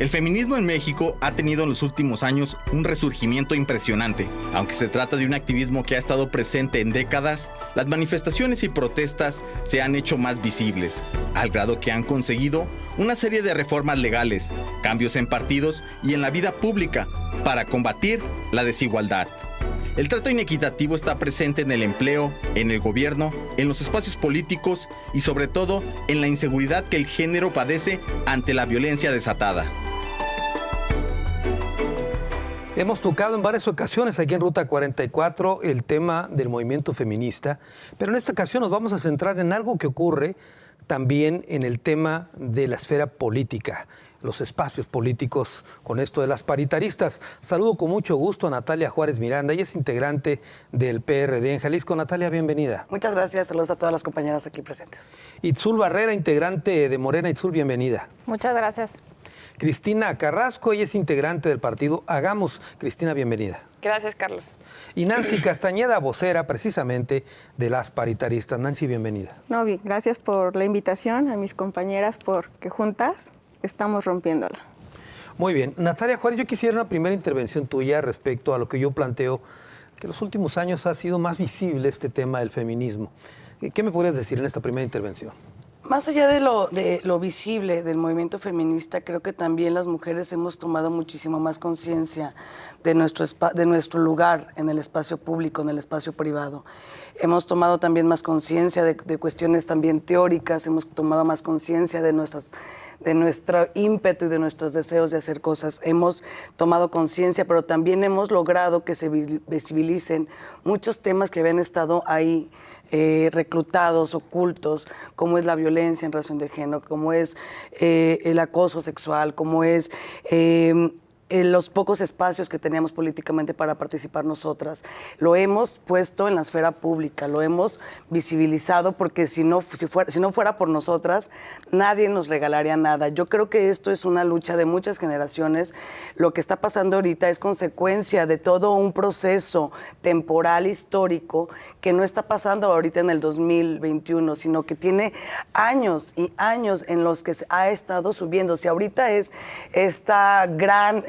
El feminismo en México ha tenido en los últimos años un resurgimiento impresionante. Aunque se trata de un activismo que ha estado presente en décadas, las manifestaciones y protestas se han hecho más visibles, al grado que han conseguido una serie de reformas legales, cambios en partidos y en la vida pública para combatir la desigualdad. El trato inequitativo está presente en el empleo, en el gobierno, en los espacios políticos y sobre todo en la inseguridad que el género padece ante la violencia desatada. Hemos tocado en varias ocasiones aquí en Ruta 44 el tema del movimiento feminista, pero en esta ocasión nos vamos a centrar en algo que ocurre también en el tema de la esfera política, los espacios políticos con esto de las paritaristas. Saludo con mucho gusto a Natalia Juárez Miranda, ella es integrante del PRD en Jalisco. Natalia, bienvenida. Muchas gracias, saludos a todas las compañeras aquí presentes. Itzul Barrera, integrante de Morena. Itzul, bienvenida. Muchas gracias. Cristina Carrasco, ella es integrante del partido Hagamos. Cristina, bienvenida. Gracias, Carlos. Y Nancy Castañeda, vocera precisamente de las paritaristas. Nancy, bienvenida. No, bien, gracias por la invitación a mis compañeras porque juntas estamos rompiéndola. Muy bien. Natalia Juárez, yo quisiera una primera intervención tuya respecto a lo que yo planteo, que en los últimos años ha sido más visible este tema del feminismo. ¿Qué me podrías decir en esta primera intervención? Más allá de lo visible del movimiento feminista, creo que también las mujeres hemos tomado muchísimo más conciencia de nuestro lugar en el espacio público, en el espacio privado. Hemos tomado también más conciencia de cuestiones también teóricas, hemos tomado más conciencia de nuestro ímpetu y de nuestros deseos de hacer cosas. Hemos tomado conciencia, pero también hemos logrado que se visibilicen muchos temas que habían estado ahí reclutados, ocultos, como es la violencia en razón de género, como es el acoso sexual, como es los pocos espacios que teníamos políticamente para participar nosotras. Lo hemos puesto en la esfera pública, lo hemos visibilizado, porque si no fuera por nosotras, nadie nos regalaría nada. Yo creo que esto es una lucha de muchas generaciones. Lo que está pasando ahorita es consecuencia de todo un proceso temporal histórico que no está pasando ahorita en el 2021, sino que tiene años y años en los que se ha estado subiendo. Si ahorita es esta gran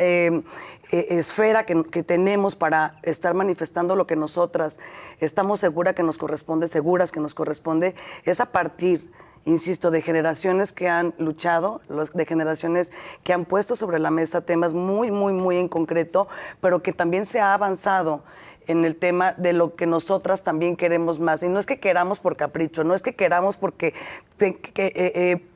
esfera que tenemos para estar manifestando lo que nosotras estamos seguras que nos corresponde, es a partir, insisto, de generaciones que han luchado, de generaciones que han puesto sobre la mesa temas muy, muy, muy en concreto, pero que también se ha avanzado en el tema de lo que nosotras también queremos más. Y no es que queramos por capricho, no es que queramos porque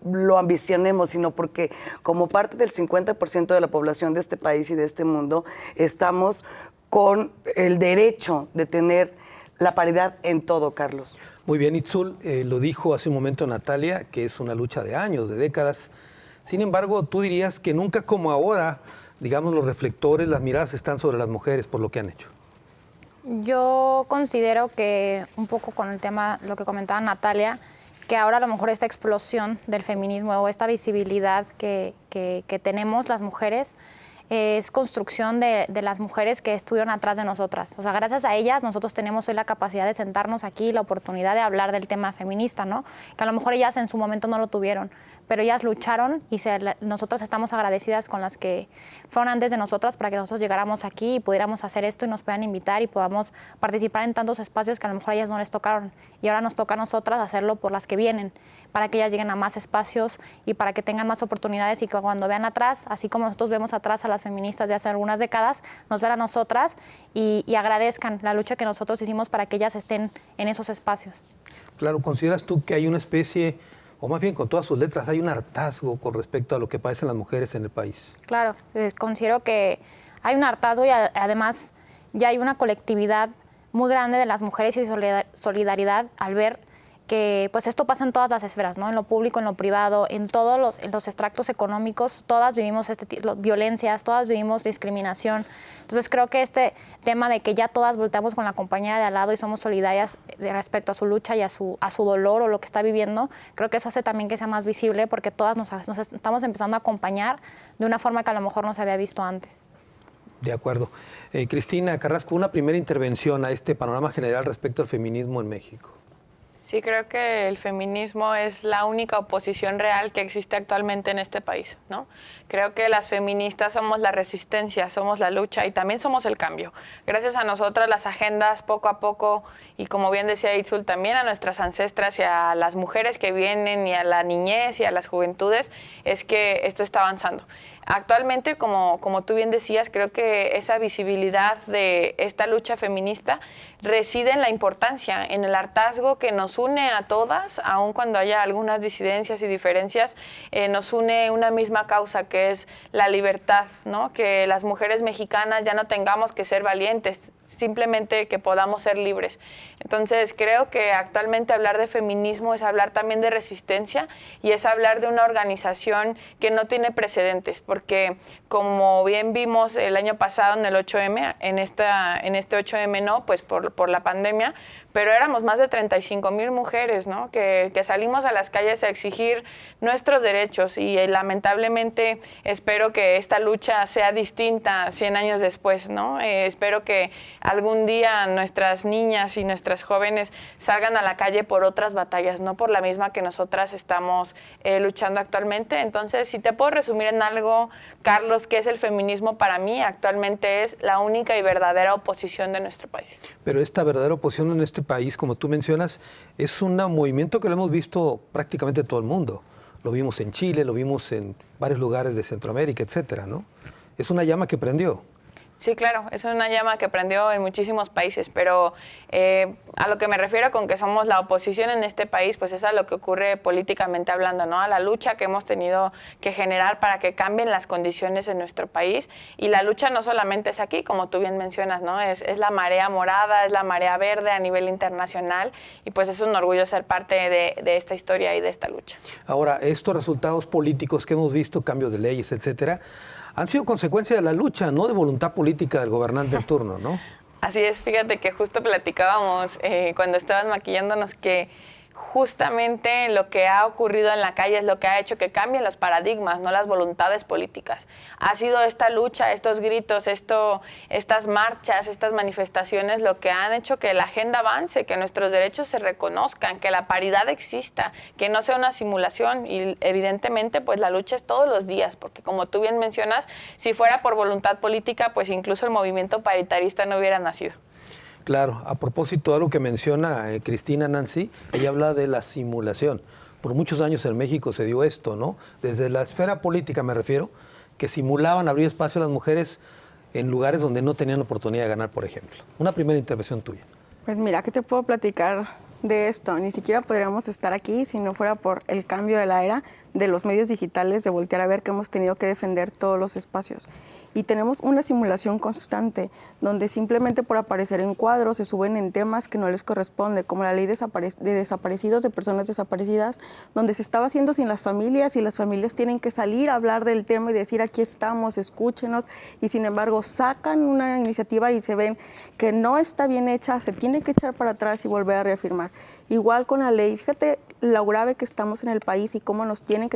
lo ambicionemos, sino porque como parte del 50% de la población de este país y de este mundo, estamos con el derecho de tener la paridad en todo, Carlos. Muy bien, Itzul, lo dijo hace un momento Natalia, que es una lucha de años, de décadas. Sin embargo, tú dirías que nunca como ahora, digamos, los reflectores, las miradas están sobre las mujeres por lo que han hecho. Yo considero que un poco con el tema, lo que comentaba Natalia, que ahora a lo mejor esta explosión del feminismo o esta visibilidad que tenemos las mujeres es construcción de las mujeres que estuvieron atrás de nosotras. O sea, gracias a ellas nosotros tenemos hoy la capacidad de sentarnos aquí, la oportunidad de hablar del tema feminista, ¿no? Que a lo mejor ellas en su momento no lo tuvieron, pero ellas lucharon y nosotras estamos agradecidas con las que fueron antes de nosotras para que nosotros llegáramos aquí y pudiéramos hacer esto y nos puedan invitar y podamos participar en tantos espacios que a lo mejor a ellas no les tocaron. Y ahora nos toca a nosotras hacerlo por las que vienen, para que ellas lleguen a más espacios y para que tengan más oportunidades y que cuando vean atrás, así como nosotros vemos atrás a las feministas de hace algunas décadas, nos vean a nosotras y agradezcan la lucha que nosotros hicimos para que ellas estén en esos espacios. Claro, ¿consideras tú que hay una especie, o más bien con todas sus letras, hay un hartazgo con respecto a lo que padecen las mujeres en el país? Claro, considero que hay un hartazgo y además ya hay una colectividad muy grande de las mujeres y solidaridad al ver que pues esto pasa en todas las esferas, ¿no? En lo público, en lo privado, en todos los extractos económicos, todas vivimos violencias, todas vivimos discriminación. Entonces creo que este tema de que ya todas volteamos con la compañera de al lado y somos solidarias respecto a su lucha y a su dolor o lo que está viviendo, creo que eso hace también que sea más visible porque todas nos estamos empezando a acompañar de una forma que a lo mejor no se había visto antes. De acuerdo. Cristina Carrasco, una primera intervención a este panorama general respecto al feminismo en México. Sí, creo que el feminismo es la única oposición real que existe actualmente en este país, ¿no? Creo que las feministas somos la resistencia, somos la lucha y también somos el cambio. Gracias a nosotras las agendas poco a poco y como bien decía Itzul, también a nuestras ancestras y a las mujeres que vienen y a la niñez y a las juventudes es que esto está avanzando. Actualmente, como tú bien decías, creo que esa visibilidad de esta lucha feminista reside en la importancia, en el hartazgo que nos une a todas, aun cuando haya algunas disidencias y diferencias, nos une una misma causa que es la libertad, ¿no? Que las mujeres mexicanas ya no tengamos que ser valientes, simplemente que podamos ser libres. Entonces creo que actualmente hablar de feminismo es hablar también de resistencia y es hablar de una organización que no tiene precedentes, porque como bien vimos el año pasado en el 8M, en este 8M no, pues por la pandemia, pero éramos más de 35,000 mujeres, ¿no? que salimos a las calles a exigir nuestros derechos y lamentablemente espero que esta lucha sea distinta 100 años después, ¿no? Espero que algún día nuestras niñas y nuestras jóvenes salgan a la calle por otras batallas, no por la misma que nosotras estamos luchando actualmente. Entonces, si te puedo resumir en algo, Carlos, ¿qué es el feminismo para mí? Actualmente es la única y verdadera oposición de nuestro país. Pero esta verdadera oposición en este país, como tú mencionas, es un movimiento que lo hemos visto prácticamente todo el mundo. Lo vimos en Chile, lo vimos en varios lugares de Centroamérica, etcétera, ¿no? Es una llama que prendió. Sí, claro, es una llama que prendió en muchísimos países, pero a lo que me refiero con que somos la oposición en este país, pues es a lo que ocurre políticamente hablando, ¿no? A la lucha que hemos tenido que generar para que cambien las condiciones en nuestro país. Y la lucha no solamente es aquí, como tú bien mencionas, ¿no? Es la marea morada, es la marea verde a nivel internacional y pues es un orgullo ser parte de esta historia y de esta lucha. Ahora, estos resultados políticos que hemos visto, cambios de leyes, etcétera, han sido consecuencia de la lucha, no de voluntad política del gobernante en turno, ¿no? Así es, fíjate que justo platicábamos cuando estaban maquillándonos que justamente lo que ha ocurrido en la calle es lo que ha hecho que cambien los paradigmas, no las voluntades políticas. Ha sido esta lucha, estos gritos, estas marchas, estas manifestaciones lo que han hecho que la agenda avance, que nuestros derechos se reconozcan, que la paridad exista, que no sea una simulación y evidentemente pues la lucha es todos los días, porque como tú bien mencionas, si fuera por voluntad política pues incluso el movimiento paritarista no hubiera nacido. Claro, a propósito de algo que menciona Cristina Nancy, ella habla de la simulación. Por muchos años en México se dio esto, ¿no? Desde la esfera política me refiero, que simulaban abrir espacio a las mujeres en lugares donde no tenían oportunidad de ganar, por ejemplo. Una primera intervención tuya. Pues mira, ¿qué te puedo platicar de esto? Ni siquiera podríamos estar aquí si no fuera por el cambio de la era de los medios digitales, de voltear a ver que hemos tenido que defender todos los espacios. Y tenemos una simulación constante, donde simplemente por aparecer en cuadros se suben en temas que no les corresponde, como la ley de desaparecidos, de personas desaparecidas, donde se estaba haciendo sin las familias y las familias tienen que salir a hablar del tema y decir aquí estamos, escúchenos, y sin embargo sacan una iniciativa y se ven que no está bien hecha, se tiene que echar para atrás y volver a reafirmar. Igual con la ley, fíjate lo grave que estamos en el país y cómo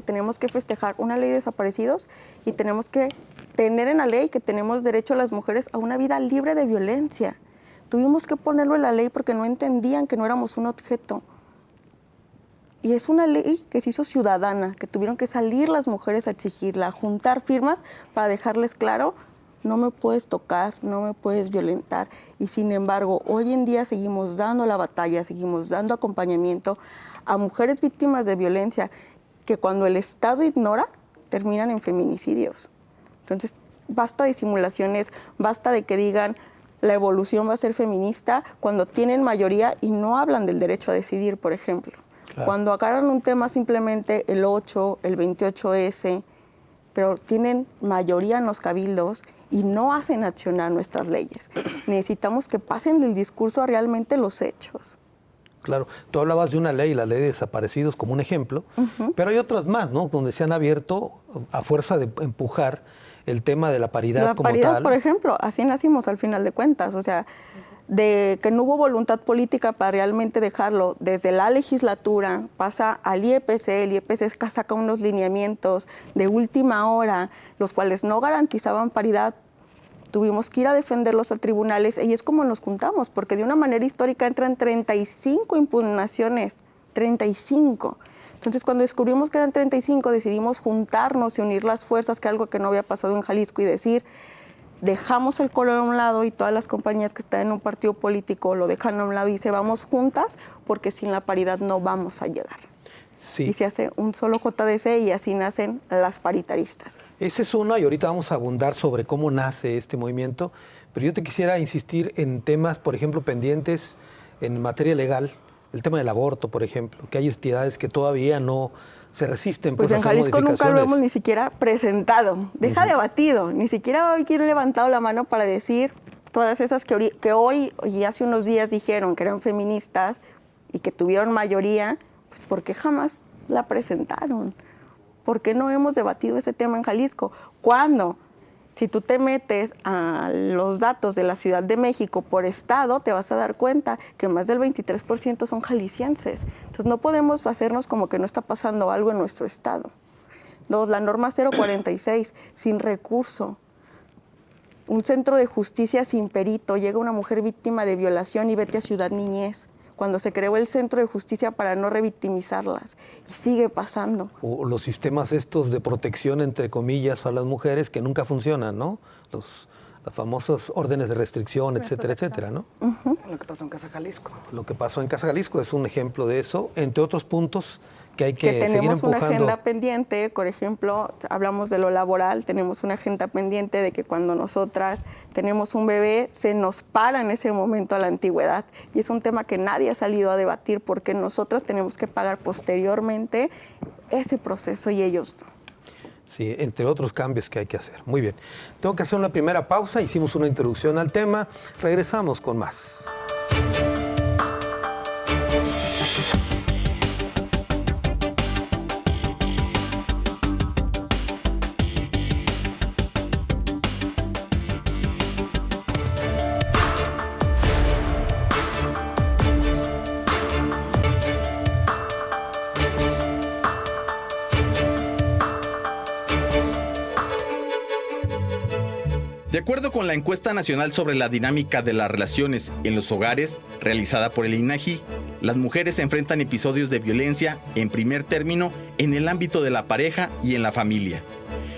tenemos que festejar una ley de desaparecidos y tenemos que tener en la ley que tenemos derecho a las mujeres a una vida libre de violencia. Tuvimos que ponerlo en la ley porque no entendían que no éramos un objeto. Y es una ley que se hizo ciudadana, que tuvieron que salir las mujeres a exigirla, a juntar firmas para dejarles claro, no me puedes tocar, no me puedes violentar. Y sin embargo, hoy en día seguimos dando la batalla, seguimos dando acompañamiento a mujeres víctimas de violencia que cuando el Estado ignora, terminan en feminicidios. Entonces, basta de simulaciones, basta de que digan la evolución va a ser feminista cuando tienen mayoría y no hablan del derecho a decidir, por ejemplo. Claro. Cuando agarran un tema simplemente el 8, el 28S, pero tienen mayoría en los cabildos y no hacen accionar nuestras leyes. Necesitamos que pasen del discurso a realmente los hechos. Claro, tú hablabas de una ley, la ley de desaparecidos como un ejemplo, pero hay otras más, ¿no? Donde se han abierto a fuerza de empujar el tema de la paridad como tal. La paridad, por ejemplo, así nacimos al final de cuentas, o sea, de que no hubo voluntad política para realmente dejarlo desde la legislatura, pasa al IEPC, el IEPC saca unos lineamientos de última hora, los cuales no garantizaban paridad tuvimos que ir a defenderlos a tribunales y es como nos juntamos, porque de una manera histórica entran 35 impugnaciones, 35. Entonces, cuando descubrimos que eran 35, decidimos juntarnos y unir las fuerzas, que algo que no había pasado en Jalisco, y decir, dejamos el color a un lado y todas las compañías que están en un partido político lo dejan a un lado y dice, vamos juntas, porque sin la paridad no vamos a llegar. Sí. Y se hace un solo JDC y así nacen las paritaristas. Esa es una, y ahorita vamos a abundar sobre cómo nace este movimiento, pero yo te quisiera insistir en temas, por ejemplo, pendientes en materia legal, el tema del aborto, por ejemplo, que hay entidades que todavía no se resisten pues a en hacer Jalisco nunca lo modificaciones. hemos ni siquiera presentado, deja debatido, ni siquiera hoy quiero levantado la mano para decir todas esas que hoy y hace unos días dijeron que eran feministas y que tuvieron mayoría, pues ¿por qué jamás la presentaron? ¿Por qué no hemos debatido ese tema en Jalisco? ¿Cuándo? Si tú te metes a los datos de la Ciudad de México por estado, te vas a dar cuenta que más del 23% son jaliscienses. Entonces no podemos hacernos como que no está pasando algo en nuestro estado. Dos, la norma 046, sin recurso. Un centro de justicia sin perito. Llega una mujer víctima de violación y vete a Ciudad Niñez, cuando se creó el centro de justicia para no revictimizarlas. Y sigue pasando. O los sistemas estos de protección, entre comillas, a las mujeres que nunca funcionan, ¿no? Las famosas órdenes de restricción, etcétera, etcétera, ¿no? Lo que pasó en Casa Jalisco. Lo que pasó en Casa Jalisco es un ejemplo de eso, entre otros puntos que hay que seguir tenemos empujando. una agenda pendiente, por ejemplo, hablamos de lo laboral, tenemos una agenda pendiente de que cuando nosotras tenemos un bebé, se nos para en ese momento a la antigüedad. Y es un tema que nadie ha salido a debatir porque nosotras tenemos que pagar posteriormente ese proceso y ellos no. Sí, entre otros cambios que hay que hacer. Muy bien. Tengo que hacer una primera pausa. Hicimos una introducción al tema. Regresamos con más. De acuerdo con la encuesta nacional sobre la dinámica de las relaciones en los hogares, realizada por el INEGI, las mujeres enfrentan episodios de violencia, en primer término, en el ámbito de la pareja y en la familia.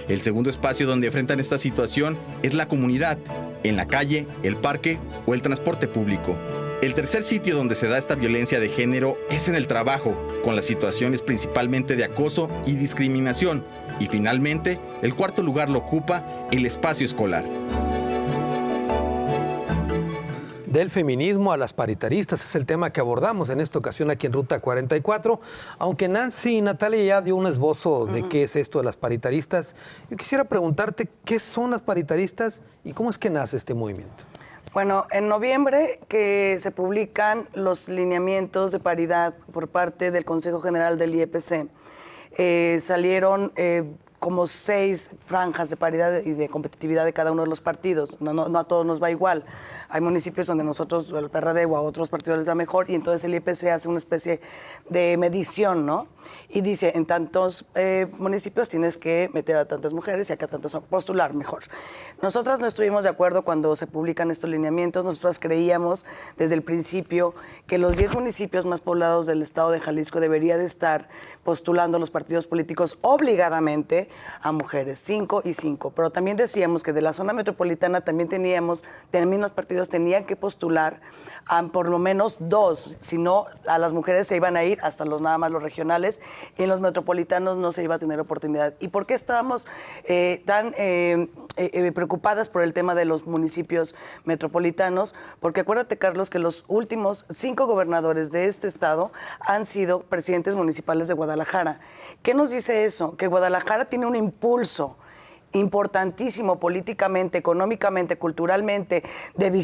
El segundo espacio donde enfrentan esta situación es la comunidad, en la calle, el parque o el transporte público. El tercer sitio donde se da esta violencia de género es en el trabajo, con las situaciones principalmente de acoso y discriminación. Y finalmente, el cuarto lugar lo ocupa el espacio escolar. Del feminismo a las paritaristas es el tema que abordamos en esta ocasión aquí en Ruta 44. Aunque Nancy y Natalia ya dio un esbozo de qué es esto de las paritaristas, yo quisiera preguntarte qué son las paritaristas y cómo es que nace este movimiento. Bueno, en noviembre que se publican los lineamientos de paridad por parte del Consejo General del IEPC, salieron como 6 franjas de paridad y de competitividad de cada uno de los partidos. No a todos nos va igual. Hay municipios donde nosotros, el PRD o a otros partidos les va mejor y entonces el IEPC hace una especie de medición, ¿no? Y dice, en tantos municipios tienes que meter a tantas mujeres y acá tantos postular mejor. Nosotras no estuvimos de acuerdo cuando se publican estos lineamientos. Nosotras creíamos desde el principio que los 10 municipios más poblados del estado de Jalisco debería de estar postulando los partidos políticos obligadamente a mujeres, 5 y 5. Pero también decíamos que de la zona metropolitana también los partidos tenían que postular a por lo menos 2, si no a las mujeres se iban a ir hasta nada más los regionales y en los metropolitanos no se iba a tener oportunidad. ¿Y por qué estábamos tan preocupadas por el tema de los municipios metropolitanos? Porque acuérdate, Carlos, que los últimos 5 gobernadores de este estado han sido presidentes municipales de Guadalajara. ¿Qué nos dice eso? Que Guadalajara tiene un impulso importantísimo políticamente, económicamente, culturalmente, de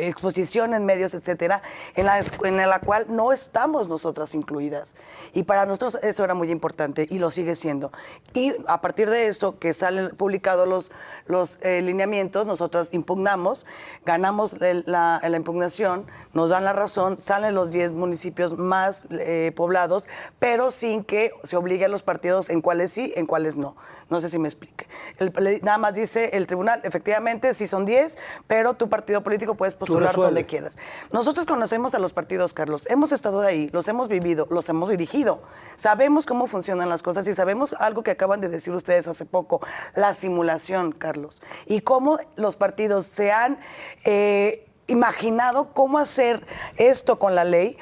exposición en medios, etcétera, en la cual no estamos nosotras incluidas. Y para nosotros eso era muy importante y lo sigue siendo. Y a partir de eso, que salen publicados los lineamientos, nosotras impugnamos, ganamos la impugnación, nos dan la razón, salen los 10 municipios más poblados, pero sin que se obligue a los partidos en cuáles sí, en cuáles no. no sé si me explique. Nada más dice el tribunal, efectivamente, sí son 10, pero tu partido político puedes postular donde quieras. Nosotros conocemos a los partidos, Carlos. Hemos estado ahí, los hemos vivido, los hemos dirigido. Sabemos cómo funcionan las cosas y sabemos algo que acaban de decir ustedes hace poco, la simulación, Carlos. Y cómo los partidos se han imaginado cómo hacer esto con la ley,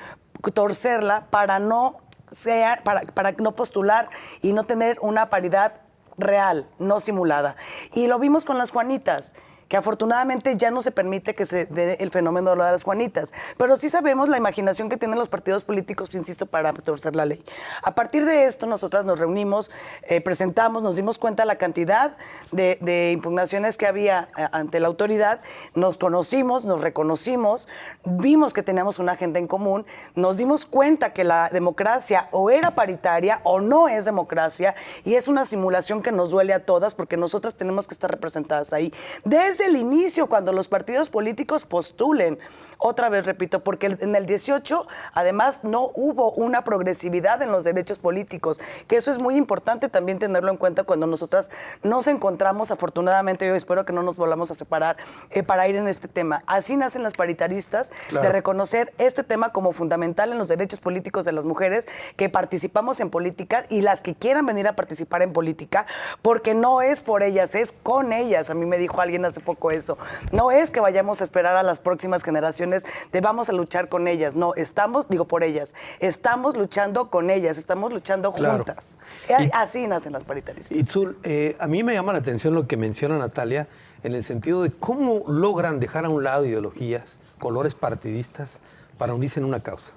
torcerla para no postular y no tener una paridad real, no simulada. Y lo vimos con las Juanitas, que afortunadamente ya no se permite que se dé el fenómeno de lo de las Juanitas. Pero sí sabemos la imaginación que tienen los partidos políticos, insisto, para torcer la ley. A partir de esto, nosotras nos reunimos, presentamos, nos dimos cuenta de la cantidad de impugnaciones que había ante la autoridad, nos conocimos, nos reconocimos, vimos que teníamos una agenda en común, nos dimos cuenta que la democracia o era paritaria o no es democracia, y es una simulación que nos duele a todas porque nosotras tenemos que estar representadas ahí. Desde el inicio, cuando los partidos políticos postulen, otra vez repito, porque en el 18, además, no hubo una progresividad en los derechos políticos, que eso es muy importante también tenerlo en cuenta cuando nosotras nos encontramos, afortunadamente, yo espero que no nos volvamos a separar para ir en este tema. Así nacen las paritaristas, de reconocer este tema como fundamental en los derechos políticos de las mujeres que participamos en política y las que quieran venir a participar en política, porque no es por ellas, es con ellas. A mí me dijo alguien hace poco eso. No es que vayamos a esperar a las próximas generaciones de vamos a luchar con ellas. No, por ellas. Estamos luchando con ellas, estamos luchando juntas. Así nacen las paritaristas. Itzul, a mí me llama la atención lo que menciona Natalia en el sentido de cómo logran dejar a un lado ideologías, colores partidistas para unirse en una causa.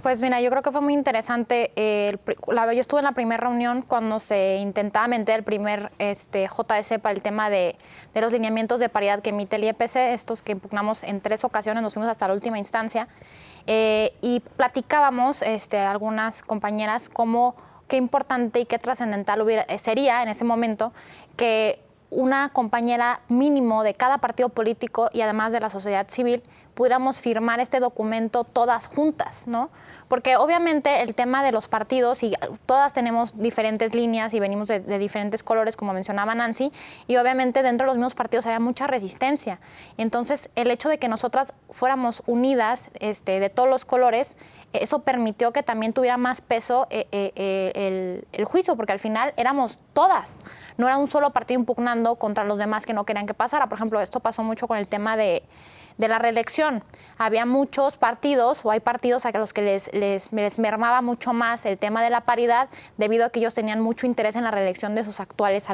Pues mira, yo creo que fue muy interesante. Yo estuve en la primera reunión cuando se intentaba meter el primer JS para el tema de los lineamientos de paridad que emite el IEPC, estos que impugnamos en 3 ocasiones, nos fuimos hasta la última instancia, y platicábamos algunas compañeras qué importante y qué trascendental sería en ese momento que una compañera mínimo de cada partido político y además de la sociedad civil pudiéramos firmar este documento todas juntas, ¿no? Porque obviamente el tema de los partidos, y todas tenemos diferentes líneas y venimos de diferentes colores, como mencionaba Nancy, y obviamente dentro de los mismos partidos había mucha resistencia. Entonces, el hecho de que nosotras fuéramos unidas de todos los colores, eso permitió que también tuviera más peso el juicio, porque al final éramos todas. No era un solo partido impugnando contra los demás que no querían que pasara. Por ejemplo, esto pasó mucho con el tema de la reelección. Había muchos partidos, o hay partidos a los que les mermaba mucho más el tema de la paridad, debido a que ellos tenían mucho interés en la reelección de sus actuales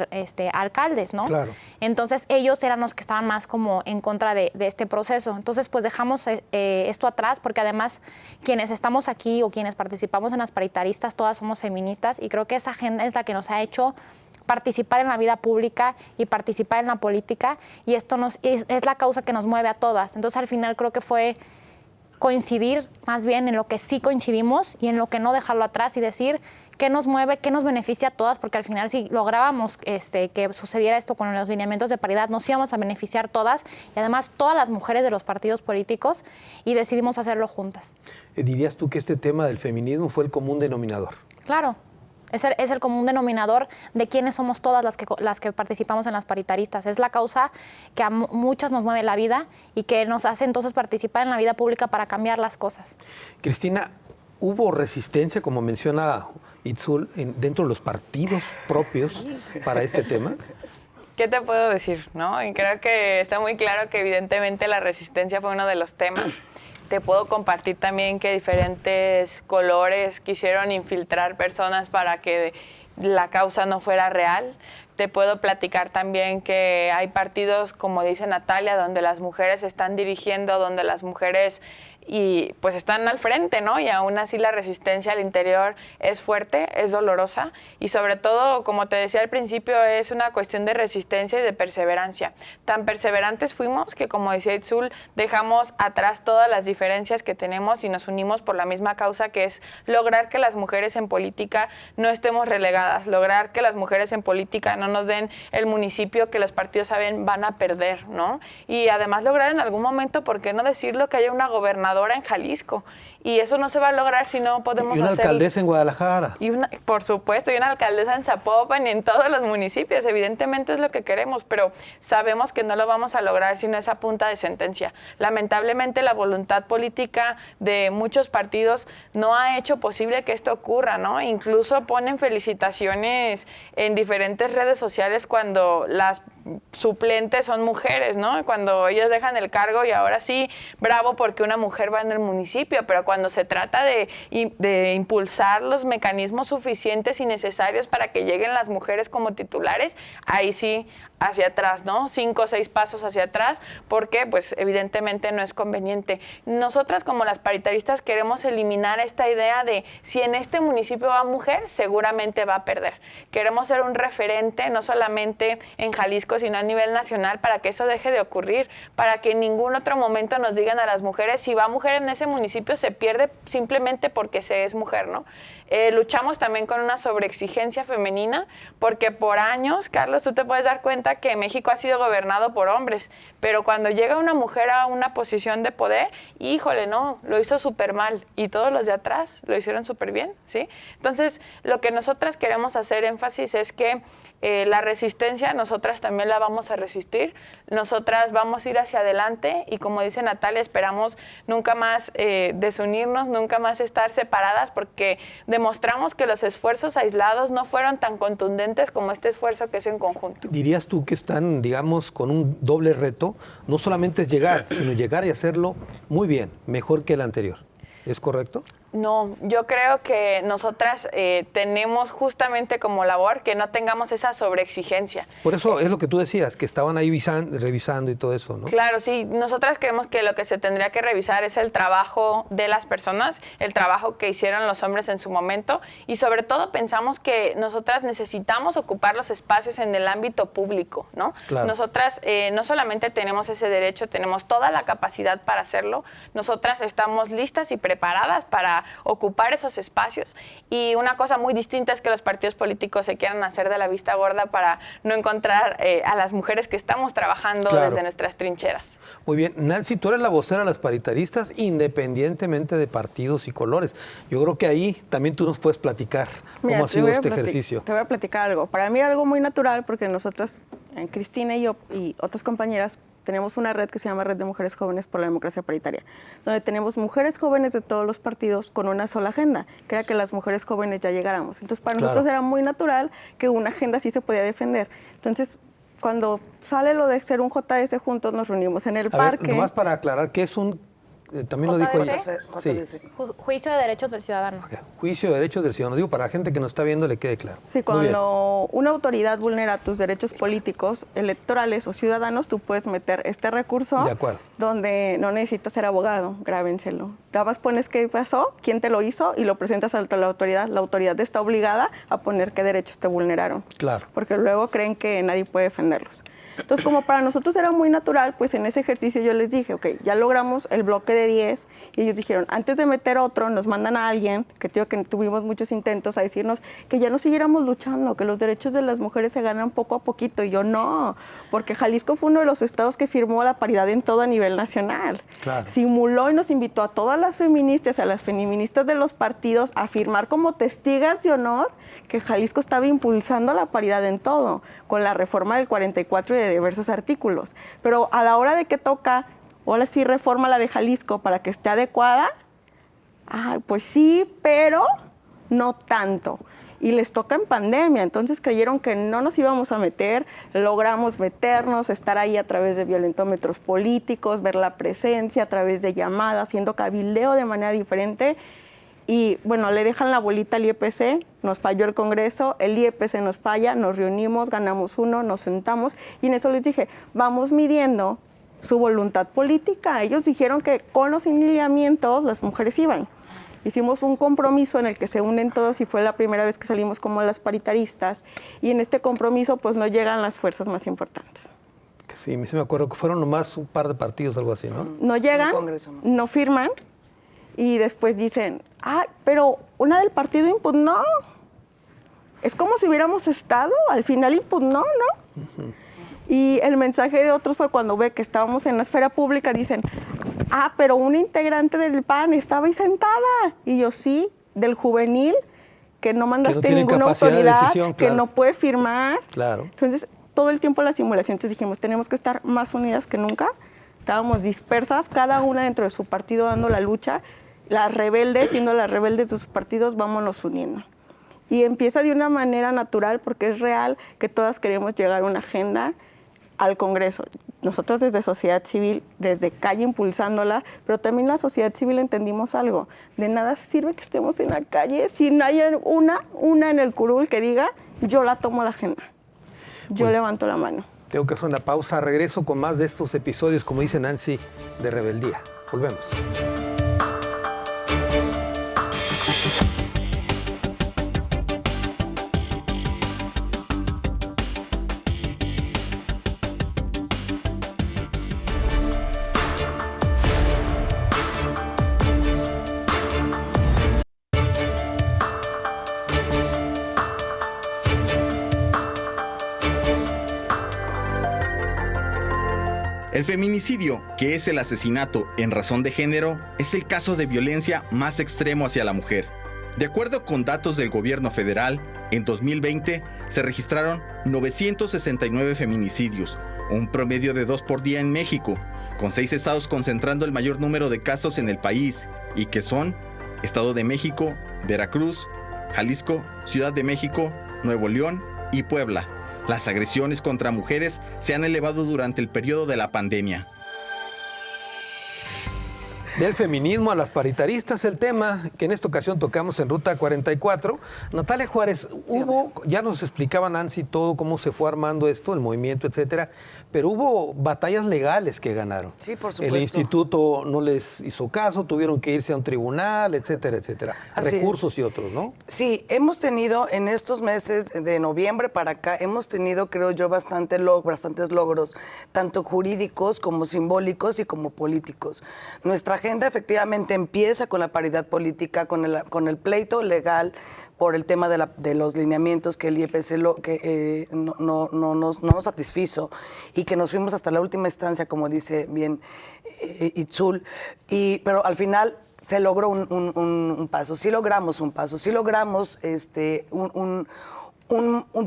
alcaldes, ¿no? Claro. Entonces, ellos eran los que estaban más como en contra de este proceso. Entonces, pues dejamos esto atrás, porque además, quienes estamos aquí o quienes participamos en las paritaristas, todas somos feministas, y creo que esa agenda es la que nos ha hecho participar en la vida pública y participar en la política, y esto es la causa que nos mueve a todas. Entonces, al final creo que fue coincidir más bien en lo que sí coincidimos y en lo que no dejarlo atrás y decir qué nos mueve, qué nos beneficia a todas, porque al final si lográbamos que sucediera esto con los lineamientos de paridad, nos íbamos a beneficiar todas, y además todas las mujeres de los partidos políticos, y decidimos hacerlo juntas. ¿Dirías tú que este tema del feminismo fue el común denominador? Claro. Es el común denominador de quiénes somos todas las que participamos en las paritaristas. Es la causa que a muchas nos mueve la vida y que nos hace entonces participar en la vida pública para cambiar las cosas. Cristina, ¿hubo resistencia, como menciona Itzul, dentro de los partidos propios para este tema? ¿Qué te puedo decir, no? Y creo que está muy claro que evidentemente la resistencia fue uno de los temas. Te puedo compartir también que diferentes colores quisieron infiltrar personas para que la causa no fuera real. Te puedo platicar también que hay partidos, como dice Natalia, donde las mujeres están dirigiendo, donde las mujeres y pues están al frente, ¿no? Y aún así la resistencia al interior es fuerte, es dolorosa, y sobre todo, como te decía al principio, es una cuestión de resistencia y de perseverancia. Tan perseverantes fuimos que, como decía Itzul, dejamos atrás todas las diferencias que tenemos y nos unimos por la misma causa, que es lograr que las mujeres en política no estemos relegadas, lograr que las mujeres en política no nos den el municipio que los partidos saben van a perder, ¿no? Y además lograr en algún momento, ¿por qué no decirlo?, que haya una gobernadora transformadora en Jalisco. Y eso no se va a lograr si no podemos hacer... Y una alcaldesa en Guadalajara. Por supuesto, y una alcaldesa en Zapopan y en todos los municipios. Evidentemente es lo que queremos, pero sabemos que no lo vamos a lograr sin esa punta de sentencia. Lamentablemente la voluntad política de muchos partidos no ha hecho posible que esto ocurra, ¿no? Incluso ponen felicitaciones en diferentes redes sociales cuando las suplentes son mujeres, ¿no? Cuando ellos dejan el cargo y ahora sí, bravo porque una mujer va en el municipio, pero cuando se trata de impulsar los mecanismos suficientes y necesarios para que lleguen las mujeres como titulares, ahí sí, hacia atrás, ¿no? 5 o 6 pasos hacia atrás, porque pues evidentemente no es conveniente. Nosotras como las paritaristas queremos eliminar esta idea de si en este municipio va mujer, seguramente va a perder. Queremos ser un referente, no solamente en Jalisco, sino a nivel nacional, para que eso deje de ocurrir, para que en ningún otro momento nos digan a las mujeres, si va mujer en ese municipio se pierde simplemente porque se es mujer, ¿no? Luchamos también con una sobreexigencia femenina, porque por años, Carlos, tú te puedes dar cuenta que México ha sido gobernado por hombres, pero cuando llega una mujer a una posición de poder, híjole, no, lo hizo súper mal, y todos los de atrás lo hicieron súper bien, ¿sí? Entonces, lo que nosotras queremos hacer énfasis es que la resistencia, nosotras también la vamos a resistir, nosotras vamos a ir hacia adelante y como dice Natalia, esperamos nunca más desunirnos, nunca más estar separadas, porque demostramos que los esfuerzos aislados no fueron tan contundentes como este esfuerzo que es en conjunto. ¿Dirías tú que están, digamos, con un doble reto? No solamente es llegar, sino llegar y hacerlo muy bien, mejor que el anterior. ¿Es correcto? No, yo creo que nosotras tenemos justamente como labor que no tengamos esa sobreexigencia. Por eso es lo que tú decías, que estaban ahí revisando y todo eso, ¿no? Claro, sí. Nosotras creemos que lo que se tendría que revisar es el trabajo de las personas, el trabajo que hicieron los hombres en su momento, y sobre todo pensamos que nosotras necesitamos ocupar los espacios en el ámbito público, ¿no? Claro. Nosotras no solamente tenemos ese derecho, tenemos toda la capacidad para hacerlo. Nosotras estamos listas y preparadas para ocupar esos espacios, y una cosa muy distinta es que los partidos políticos se quieran hacer de la vista gorda para no encontrar a las mujeres que estamos trabajando desde nuestras trincheras. Muy bien, Nancy, tú eres la vocera de las paritaristas independientemente de partidos y colores. Yo creo que ahí también tú nos puedes platicar cómo ha sido este ejercicio. Te voy a platicar algo. Para mí era algo muy natural porque nosotras, Cristina y yo y otras compañeras, tenemos una red que se llama Red de Mujeres Jóvenes por la Democracia Paritaria, donde tenemos mujeres jóvenes de todos los partidos con una sola agenda, que era que las mujeres jóvenes ya llegáramos. Entonces, para nosotros era muy natural que una agenda sí se podía defender. Entonces, cuando sale lo de ser un JS juntos, nos reunimos en el parque. Nomás para aclarar, ¿qué es un...? También lo dijo ella. JDC. Juicio de Derechos del Ciudadano. Okay. Juicio de Derechos del Ciudadano. Digo, para la gente que nos está viendo le quede claro. Sí, cuando una autoridad vulnera tus derechos políticos, electorales o ciudadanos, tú puedes meter este recurso. De acuerdo. Donde no necesitas ser abogado, grábenselo. Nada más pones qué pasó, quién te lo hizo y lo presentas ante la autoridad. La autoridad está obligada a poner qué derechos te vulneraron. Claro. Porque luego creen que nadie puede defenderlos. Entonces, como para nosotros era muy natural, pues en ese ejercicio yo les dije, ok, ya logramos el bloque de 10, y ellos dijeron, antes de meter otro, nos mandan a alguien, que tuvimos muchos intentos a decirnos que ya no siguiéramos luchando, que los derechos de las mujeres se ganan poco a poquito, y yo no, porque Jalisco fue uno de los estados que firmó la paridad en todo a nivel nacional. Claro. Simuló y nos invitó a todas las feministas, a las feministas de los partidos, a firmar como testigas de honor que Jalisco estaba impulsando la paridad en todo, con la reforma del 44 y de diversos artículos. Pero a la hora de que toca, ahora sí reforma la de Jalisco para que esté adecuada, pues sí, pero no tanto. Y les toca en pandemia, entonces creyeron que no nos íbamos a meter, logramos meternos, estar ahí a través de violentómetros políticos, ver la presencia a través de llamadas, haciendo cabildeo de manera diferente. Y bueno, le dejan la bolita al IEPC, nos falló el Congreso, el IEPC nos falla, nos reunimos, ganamos uno, nos sentamos y en eso les dije, vamos midiendo su voluntad política. Ellos dijeron que con los lineamientos las mujeres iban. Hicimos un compromiso en el que se unen todos y fue la primera vez que salimos como las paritaristas y en este compromiso pues no llegan las fuerzas más importantes. Sí, me acuerdo que fueron nomás un par de partidos, algo así, ¿no? No llegan, no firman. Y después dicen, pero una del partido impugnó. Es como si hubiéramos estado, al final impugnó, ¿no? Y el mensaje de otros fue cuando ve que estábamos en la esfera pública, dicen, pero una integrante del PAN estaba ahí sentada. Y yo, sí, del juvenil, que no mandaste tiene ninguna capacidad de autoridad, decisión, que claro. no puede firmar. Claro. Entonces, todo el tiempo la simulación, entonces dijimos, tenemos que estar más unidas que nunca. Estábamos dispersas, cada una dentro de su partido dando la lucha. Las rebeldes, siendo las rebeldes de sus partidos, vámonos uniendo. Y empieza de una manera natural, porque es real que todas queremos llegar a una agenda al Congreso. Nosotros desde sociedad civil, desde calle impulsándola, pero también la sociedad civil entendimos algo. De nada sirve que estemos en la calle si no hay una en el curul que diga, yo la tomo la agenda. Yo levanto la mano. Tengo que hacer una pausa. Regreso con más de estos episodios, como dice Nancy, de rebeldía. Volvemos. El feminicidio, que es el asesinato en razón de género, es el caso de violencia más extremo hacia la mujer. De acuerdo con datos del gobierno federal, en 2020 se registraron 969 feminicidios, un promedio de 2 por día en México, con 6 estados concentrando el mayor número de casos en el país, y que son Estado de México, Veracruz, Jalisco, Ciudad de México, Nuevo León y Puebla. Las agresiones contra mujeres se han elevado durante el periodo de la pandemia. Del feminismo a las paritaristas, el tema que en esta ocasión tocamos en Ruta 44. Natalia Juárez, ya nos explicaba Nancy todo cómo se fue armando esto, el movimiento, etcétera, pero hubo batallas legales que ganaron. Sí, por supuesto. El instituto no les hizo caso, tuvieron que irse a un tribunal, etcétera, etcétera. Recursos y otros, ¿no? Sí, hemos tenido en estos meses de noviembre para acá, hemos tenido, creo yo, bastantes logros, tanto jurídicos como simbólicos y como políticos. Nuestra agenda efectivamente empieza con la paridad política, con el pleito legal por el tema de los lineamientos que el IEPC no nos satisfizo y que nos fuimos hasta la última instancia, como dice bien Itzul, pero al final se logró un paso, sí logramos un paso, sí logramos un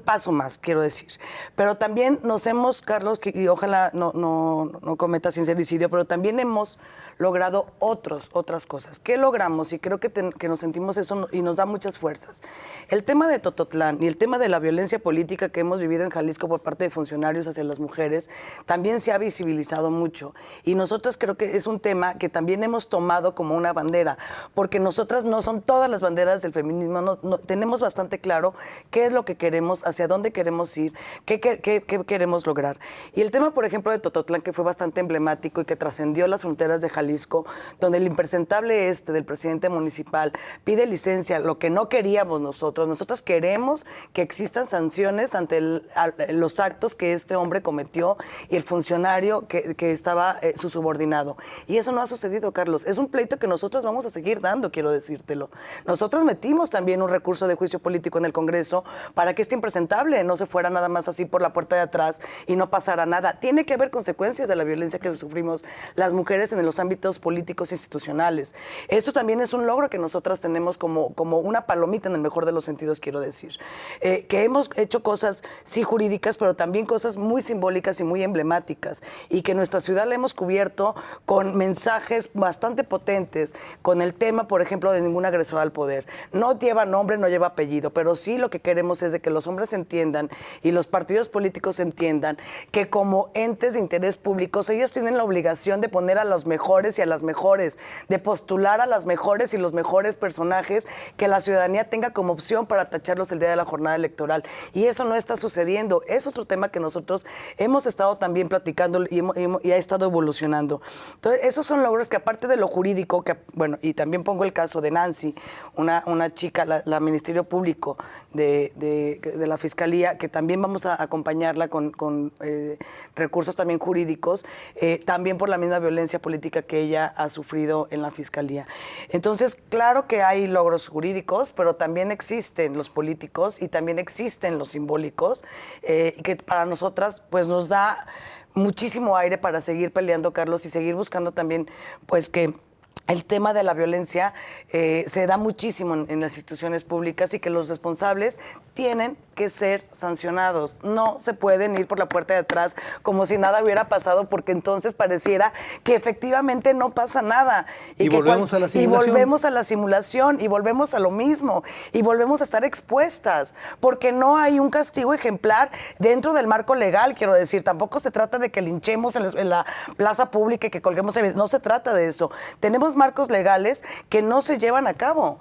paso más, quiero decir. Pero también nos hemos, Carlos, y ojalá no cometa sincericidio, pero también hemos logrado otras cosas. ¿Qué logramos? Y creo que nos sentimos eso y nos da muchas fuerzas. El tema de Tototlán y el tema de la violencia política que hemos vivido en Jalisco por parte de funcionarios hacia las mujeres también se ha visibilizado mucho. Y nosotras creo que es un tema que también hemos tomado como una bandera, porque nosotras no son todas las banderas del feminismo, tenemos bastante claro qué es lo que queremos, hacia dónde queremos ir, qué queremos lograr. Y el tema, por ejemplo, de Tototlán, que fue bastante emblemático y que trascendió las fronteras de Jalisco, donde el impresentable del presidente municipal pide licencia, lo que no queríamos nosotras queremos que existan sanciones ante los actos que este hombre cometió y el funcionario que estaba su subordinado. Y eso no ha sucedido, Carlos. Es un pleito que nosotros vamos a seguir dando, quiero decírtelo. Nosotros metimos también un recurso de juicio político en el Congreso para que este impresentable no se fuera nada más así por la puerta de atrás y no pasara nada. Tiene que haber consecuencias de la violencia que sufrimos las mujeres en los ámbitos políticos e institucionales. Eso también es un logro que nosotras tenemos como una palomita en el mejor de los sentidos, quiero decir. Que hemos hecho cosas, sí, jurídicas, pero también cosas muy simbólicas y muy emblemáticas, y que nuestra ciudad la hemos cubierto con mensajes bastante potentes, con el tema, por ejemplo, de ningún agresor al poder. No lleva nombre, no lleva apellido, pero sí lo que queremos es de que los hombres entiendan y los partidos políticos entiendan que como entes de interés públicos, ellos tienen la obligación de poner a los mejores y a las mejores, de postular a las mejores y los mejores personajes que la ciudadanía tenga como opción para tacharlos el día de la jornada electoral. Y eso no está sucediendo. Es otro tema que nosotros hemos estado también platicando y ha estado evolucionando. Entonces, esos son logros que, aparte de lo jurídico, y también pongo el caso de Nancy, una chica, la Ministerio Público de la Fiscalía, que también vamos a acompañarla con recursos también jurídicos, también por la misma violencia política que ella ha sufrido en la Fiscalía. Entonces, claro que hay logros jurídicos, pero también existen los políticos y también existen los simbólicos, que para nosotras pues nos da muchísimo aire para seguir peleando, Carlos, y seguir buscando también, pues, que el tema de la violencia se da muchísimo en las instituciones públicas y que los responsables tienen que ser sancionados. No se pueden ir por la puerta de atrás como si nada hubiera pasado, porque entonces pareciera que efectivamente no pasa nada. Y volvemos a la simulación. Y volvemos a la simulación, y volvemos a lo mismo, y volvemos a estar expuestas, porque no hay un castigo ejemplar dentro del marco legal, quiero decir. Tampoco se trata de que linchemos en la plaza pública y que colguemos, no se trata de eso. Tenemos marcos legales que no se llevan a cabo,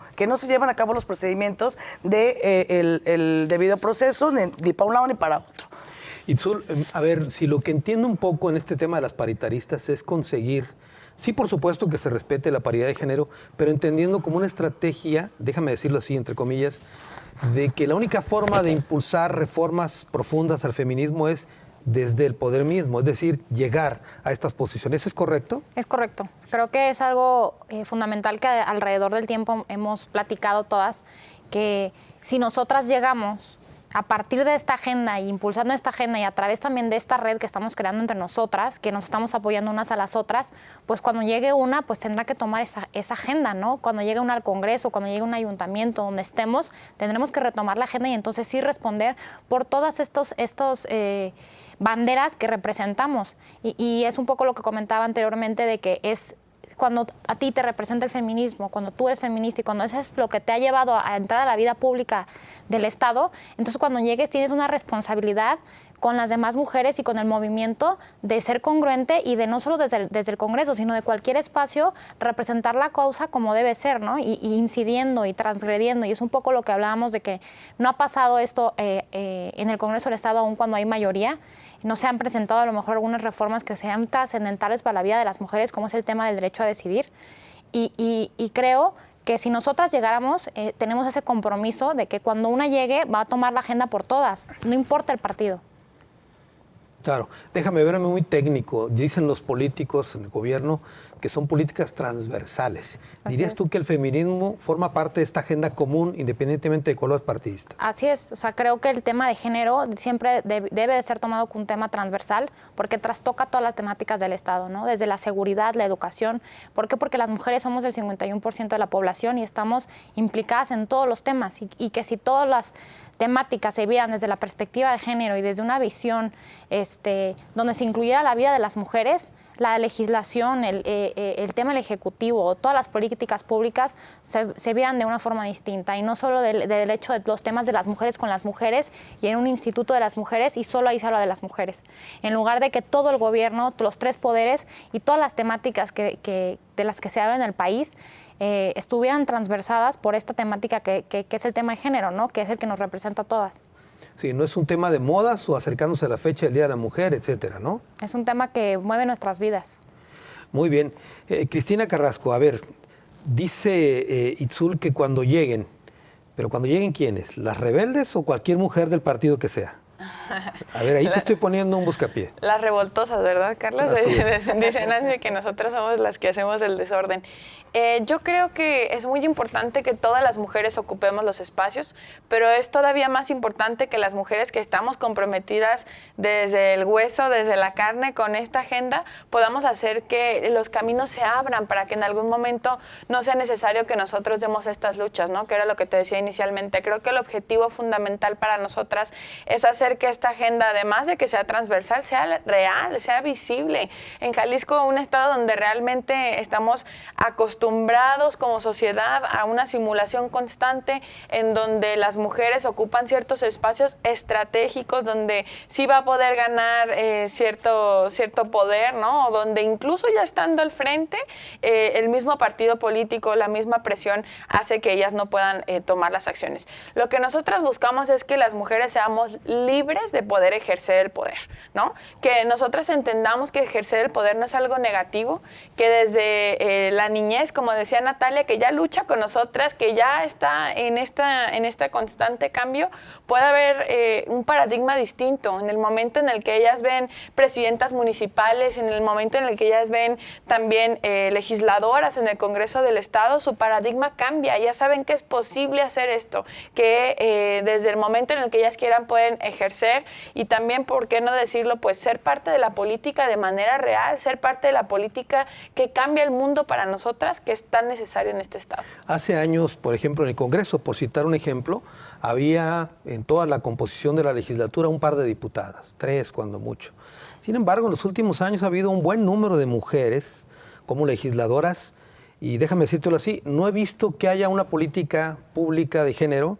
los procedimientos de el debido proceso, ni para un lado ni para otro. Itzul, a ver, si lo que entiendo un poco en este tema de las paritaristas es conseguir, sí, por supuesto que se respete la paridad de género, pero entendiendo como una estrategia, déjame decirlo así, entre comillas, de que la única forma de impulsar reformas profundas al feminismo es desde el poder mismo, es decir, llegar a estas posiciones. ¿Eso es correcto? Es correcto. Creo que es algo fundamental que alrededor del tiempo hemos platicado todas, que si nosotras llegamos a partir de esta agenda y impulsando esta agenda y a través también de esta red que estamos creando entre nosotras, que nos estamos apoyando unas a las otras, pues cuando llegue una, pues tendrá que tomar esa agenda, ¿no? Cuando llegue una al Congreso, cuando llegue un ayuntamiento, donde estemos, tendremos que retomar la agenda y entonces sí responder por todas estos banderas que representamos. Y es un poco lo que comentaba anteriormente de que es cuando a ti te representa el feminismo, cuando tú eres feminista y cuando eso es lo que te ha llevado a entrar a la vida pública del Estado, entonces cuando llegues tienes una responsabilidad con las demás mujeres y con el movimiento de ser congruente y de no solo desde el Congreso, sino de cualquier espacio, representar la causa como debe ser, ¿no? Y incidiendo y transgrediendo. Y es un poco lo que hablábamos de que no ha pasado esto en el Congreso del Estado aún cuando hay mayoría. No se han presentado a lo mejor algunas reformas que sean trascendentales para la vida de las mujeres, como es el tema del derecho a decidir. Y creo que si nosotras llegáramos, tenemos ese compromiso de que cuando una llegue va a tomar la agenda por todas, no importa el partido. Claro, déjame verme muy técnico. Dicen los políticos en el gobierno que son políticas transversales. ¿Dirías tú que el feminismo forma parte de esta agenda común independientemente de colores partidistas? Así es, o sea, creo que el tema de género siempre debe de ser tomado como un tema transversal porque trastoca todas las temáticas del Estado, ¿no? Desde la seguridad, la educación. ¿Por qué? Porque las mujeres somos el 51% de la población y estamos implicadas en todos los temas y que si todas las temáticas se vieran desde la perspectiva de género y desde una visión donde se incluyera la vida de las mujeres, la legislación, el tema del Ejecutivo, todas las políticas públicas se vieran de una forma distinta y no solo del hecho de los temas de las mujeres con las mujeres y en un instituto de las mujeres y solo ahí se habla de las mujeres. En lugar de que todo el gobierno, los tres poderes y todas las temáticas de las que se habla en el país estuvieran transversadas por esta temática que es el tema de género, ¿no? Que es el que nos representa a todas. Sí, no es un tema de modas o acercándose a la fecha del Día de la Mujer, etcétera, ¿no? Es un tema que mueve nuestras vidas. Muy bien. Cristina Carrasco, a ver, dice Itzul que cuando lleguen, pero cuando lleguen, ¿quiénes? ¿Las rebeldes o cualquier mujer del partido que sea? A ver, ahí te estoy poniendo un buscapié. Las revoltosas, ¿verdad, Carlos? Dice Nancy que nosotras somos las que hacemos el desorden. Yo creo que es muy importante que todas las mujeres ocupemos los espacios, pero es todavía más importante que las mujeres que estamos comprometidas desde el hueso, desde la carne con esta agenda, podamos hacer que los caminos se abran para que en algún momento no sea necesario que nosotros demos estas luchas, ¿no? Que era lo que te decía inicialmente. Creo que el objetivo fundamental para nosotras es hacer que esta agenda, además de que sea transversal, sea real, sea visible. En Jalisco, un estado donde realmente estamos acostumbrados como sociedad a una simulación constante en donde las mujeres ocupan ciertos espacios estratégicos donde sí va a poder ganar cierto poder, ¿no? O donde incluso ya estando al frente, el mismo partido político, la misma presión hace que ellas no puedan tomar las acciones. Lo que nosotras buscamos es que las mujeres seamos libres de poder ejercer el poder, ¿no? Que nosotras entendamos que ejercer el poder no es algo negativo, que desde la niñez mujeres, como decía Natalia, que ya lucha con nosotras, que ya está en este constante cambio, pueda haber un paradigma distinto en el momento en el que ellas ven presidentas municipales, en el momento en el que ellas ven también legisladoras en el Congreso del Estado, su paradigma cambia, ya saben que es posible hacer esto, que desde el momento en el que ellas quieran pueden ejercer y también, ¿por qué no decirlo? Pues ser parte de la política de manera real, ser parte de la política que cambia el mundo para nosotras, que es tan necesario en este estado. Hace años, por ejemplo, en el Congreso, por citar un ejemplo, había en toda la composición de la legislatura un par de diputadas, 3 cuando mucho. Sin embargo, en los últimos años ha habido un buen número de mujeres como legisladoras y déjame decírtelo así, no he visto que haya una política pública de género,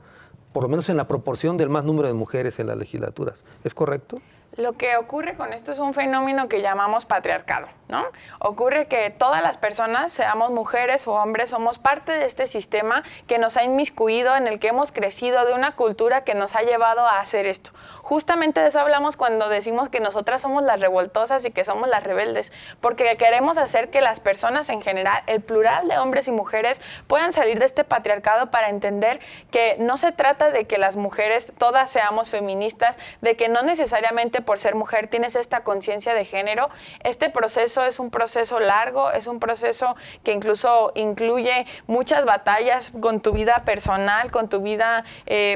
por lo menos en la proporción del más número de mujeres en las legislaturas. ¿Es correcto? Lo que ocurre con esto es un fenómeno que llamamos patriarcado, ¿no? Ocurre que todas las personas, seamos mujeres o hombres, somos parte de este sistema que nos ha inmiscuido, en el que hemos crecido, de una cultura que nos ha llevado a hacer esto. Justamente de eso hablamos cuando decimos que nosotras somos las revoltosas y que somos las rebeldes, porque queremos hacer que las personas en general, el plural de hombres y mujeres, puedan salir de este patriarcado para entender que no se trata de que las mujeres todas seamos feministas, de que no necesariamente por ser mujer tienes esta conciencia de género. Este proceso es un proceso largo, es un proceso que incluso incluye muchas batallas con tu vida personal, con tu vida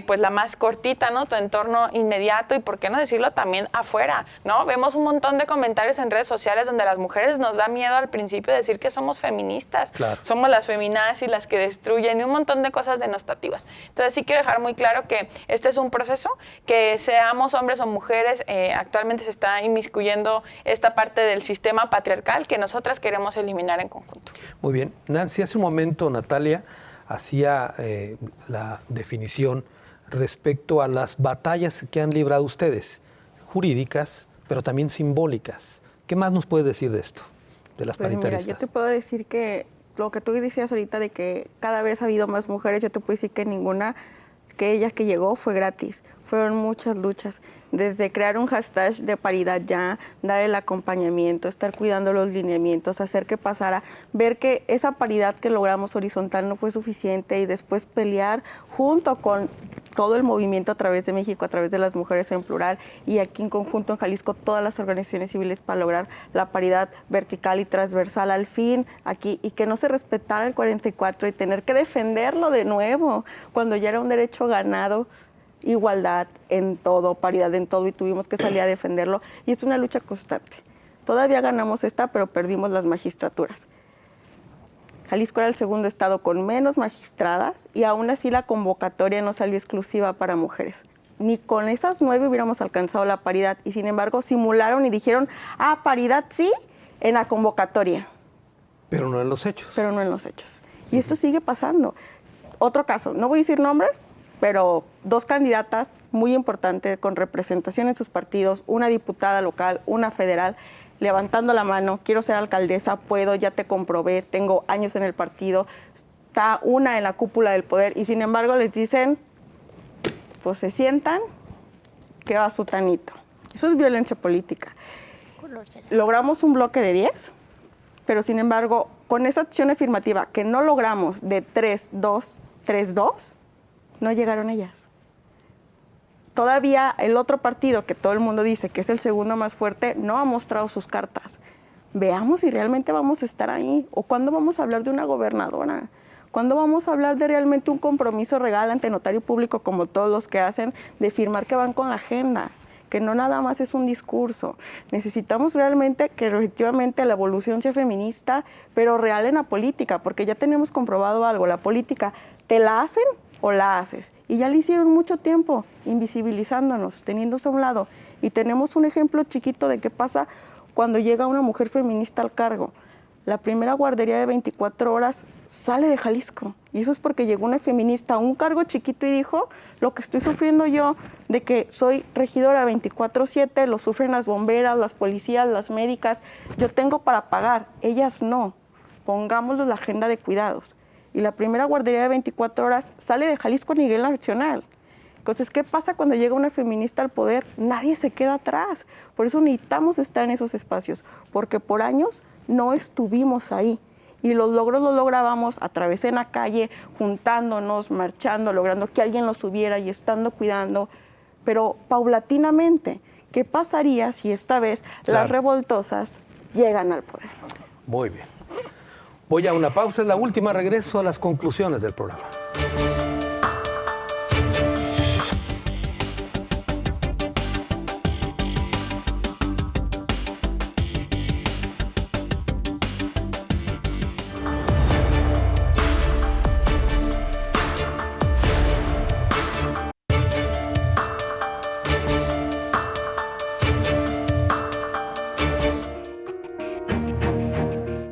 pues la más cortita, ¿no? Tu entorno inmediato y por qué no decirlo también afuera, ¿no? Vemos un montón de comentarios en redes sociales donde las mujeres nos da miedo al principio decir que somos feministas, claro. Somos las feminazis, las que destruyen y un montón de cosas denostativas. Entonces sí quiero dejar muy claro que este es un proceso, que seamos hombres o mujeres, actualmente se está inmiscuyendo esta parte del sistema patriarcal que nosotras queremos eliminar en conjunto. Muy bien. Nancy, hace un momento Natalia hacía la definición respecto a las batallas que han librado ustedes, jurídicas, pero también simbólicas. ¿Qué más nos puedes decir de esto, de las paritaristas? Mira, yo te puedo decir que lo que tú decías ahorita de que cada vez ha habido más mujeres, yo te puedo decir que ninguna que ella que llegó fue gratis. Fueron muchas luchas, desde crear un hashtag de paridad ya, dar el acompañamiento, estar cuidando los lineamientos, hacer que pasara, ver que esa paridad que logramos horizontal no fue suficiente y después pelear junto con todo el movimiento a través de México, a través de las mujeres en plural y aquí en conjunto en Jalisco, todas las organizaciones civiles para lograr la paridad vertical y transversal al fin aquí y que no se respetara el 44 y tener que defenderlo de nuevo cuando ya era un derecho ganado. Igualdad en todo, paridad en todo y tuvimos que salir a defenderlo y es una lucha constante. Todavía ganamos esta, pero perdimos las magistraturas. Jalisco era el segundo estado con menos magistradas y aún así la convocatoria no salió exclusiva para mujeres. Ni con esas 9 hubiéramos alcanzado la paridad y sin embargo simularon y dijeron, paridad sí, en la convocatoria. Pero no en los hechos. Pero no en los hechos. Y esto sigue pasando. Otro caso, no voy a decir nombres, pero 2 candidatas muy importantes con representación en sus partidos, una diputada local, una federal, levantando la mano, quiero ser alcaldesa, puedo, ya te comprobé, tengo años en el partido, está una en la cúpula del poder y sin embargo les dicen, pues se sientan, que va sutanito. Eso es violencia política. Logramos un bloque de 10, pero sin embargo, con esa acción afirmativa que no logramos de 3-2, 3-2, no llegaron ellas. Todavía el otro partido que todo el mundo dice que es el segundo más fuerte no ha mostrado sus cartas. Veamos si realmente vamos a estar ahí o cuándo vamos a hablar de una gobernadora. ¿Cuándo vamos a hablar de realmente un compromiso real ante notario público como todos los que hacen de firmar que van con la agenda? Que no nada más es un discurso. Necesitamos realmente que efectivamente la evolución sea feminista, pero real en la política, porque ya tenemos comprobado algo. La política, ¿te la hacen o la haces? Y ya lo hicieron mucho tiempo, invisibilizándonos, teniéndose a un lado. Y tenemos un ejemplo chiquito de qué pasa cuando llega una mujer feminista al cargo. La primera guardería de 24 horas sale de Jalisco. Y eso es porque llegó una feminista a un cargo chiquito y dijo, lo que estoy sufriendo yo, de que soy regidora 24/7, lo sufren las bomberas, las policías, las médicas, yo tengo para pagar, ellas no. Pongámoslo en la agenda de cuidados. Y la primera guardería de 24 horas sale de Jalisco a nivel nacional. Entonces, ¿qué pasa cuando llega una feminista al poder? Nadie se queda atrás. Por eso necesitamos estar en esos espacios, porque por años no estuvimos ahí. Y los logros los lográbamos a través de la calle, juntándonos, marchando, logrando que alguien los subiera y estando cuidando, pero paulatinamente. ¿Qué pasaría si esta vez las revoltosas llegan al poder? Muy bien. Voy a una pausa, es la última, regreso a las conclusiones del programa.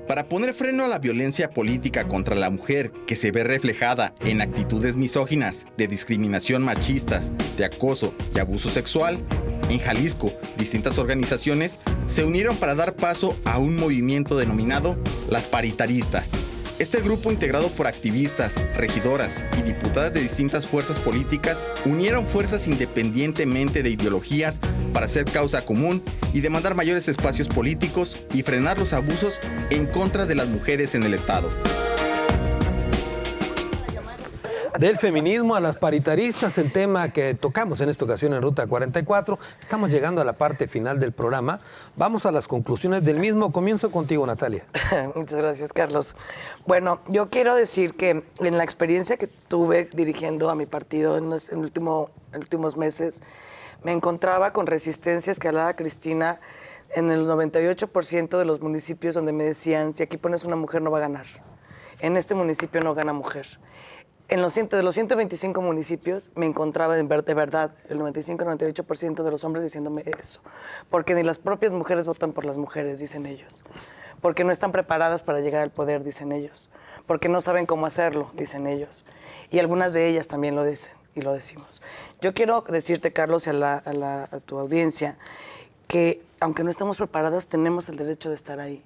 Para poner freno a la violencia política contra la mujer que se ve reflejada en actitudes misóginas, de discriminación machistas, de acoso y abuso sexual, en Jalisco, distintas organizaciones se unieron para dar paso a un movimiento denominado Las Paritaristas. Este grupo, integrado por activistas, regidoras y diputadas de distintas fuerzas políticas, unieron fuerzas independientemente de ideologías para hacer causa común y demandar mayores espacios políticos y frenar los abusos en contra de las mujeres en el Estado. Del feminismo a las paritaristas, el tema que tocamos en esta ocasión en Ruta 44. Estamos llegando a la parte final del programa. Vamos a las conclusiones del mismo. Comienzo contigo, Natalia. Muchas gracias, Carlos. Bueno, yo quiero decir que en la experiencia que tuve dirigiendo a mi partido en los últimos meses, me encontraba con resistencias que hablaba Cristina en el 98% de los municipios donde me decían, si aquí pones una mujer no va a ganar. En este municipio no gana mujer. De los 125 municipios me encontraba de verdad el 95-98% de los hombres diciéndome eso. Porque ni las propias mujeres votan por las mujeres, dicen ellos. Porque no están preparadas para llegar al poder, dicen ellos. Porque no saben cómo hacerlo, dicen ellos. Y algunas de ellas también lo dicen y lo decimos. Yo quiero decirte, Carlos, y a tu audiencia, que aunque no estemos preparadas, tenemos el derecho de estar ahí.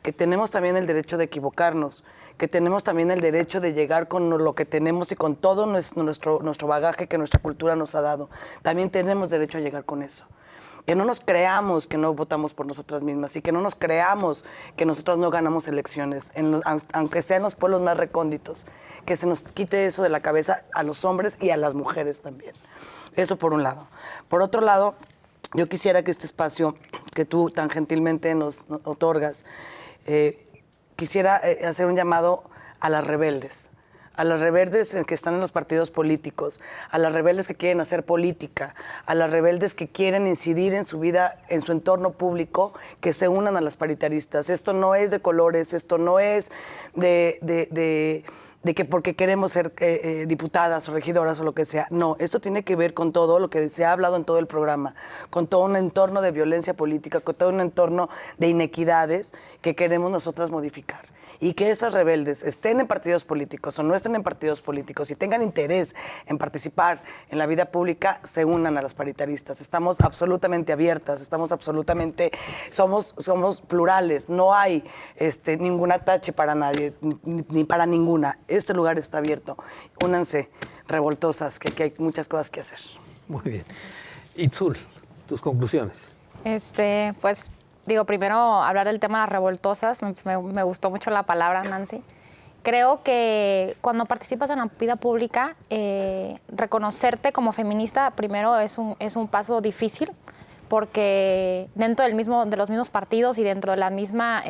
Que tenemos también el derecho de equivocarnos, que tenemos también el derecho de llegar con lo que tenemos y con todo nuestro bagaje que nuestra cultura nos ha dado. También tenemos derecho a llegar con eso. Que no nos creamos que no votamos por nosotras mismas y que no nos creamos que nosotras no ganamos elecciones, aunque sean los pueblos más recónditos. Que se nos quite eso de la cabeza a los hombres y a las mujeres también. Eso por un lado. Por otro lado, yo quisiera que este espacio que tú tan gentilmente nos otorgas, quisiera hacer un llamado a las rebeldes que están en los partidos políticos, a las rebeldes que quieren hacer política, a las rebeldes que quieren incidir en su vida, en su entorno público, que se unan a las paritaristas. Esto no es de colores, esto no es de que porque queremos ser diputadas o regidoras o lo que sea. No, esto tiene que ver con todo lo que se ha hablado en todo el programa, con todo un entorno de violencia política, con todo un entorno de inequidades que queremos nosotras modificar. Y que esas rebeldes estén en partidos políticos o no estén en partidos políticos y tengan interés en participar en la vida pública, se unan a las paritaristas. Estamos absolutamente abiertas, somos plurales, no hay ningún atache para nadie, ni para ninguna. Este lugar está abierto. Únanse, revoltosas, que hay muchas cosas que hacer. Muy bien. Itzul, tus conclusiones. Pues digo, primero hablar del tema de las revoltosas. Me gustó mucho la palabra, Nancy. Creo que cuando participas en la vida pública, reconocerte como feminista primero es un paso difícil, porque dentro de los mismos partidos y dentro de la misma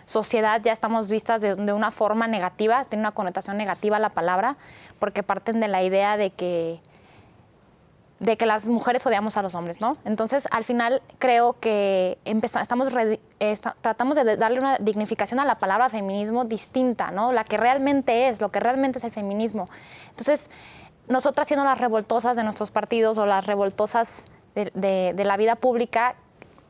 sociedad ya estamos vistas de una forma negativa, tiene una connotación negativa la palabra, porque parten de la idea de que las mujeres odiamos a los hombres, ¿no? Entonces, al final, creo que tratamos de darle una dignificación a la palabra feminismo distinta, ¿no? La que realmente es, lo que realmente es el feminismo. Entonces, nosotras siendo las revoltosas de nuestros partidos o las revoltosas de la vida pública,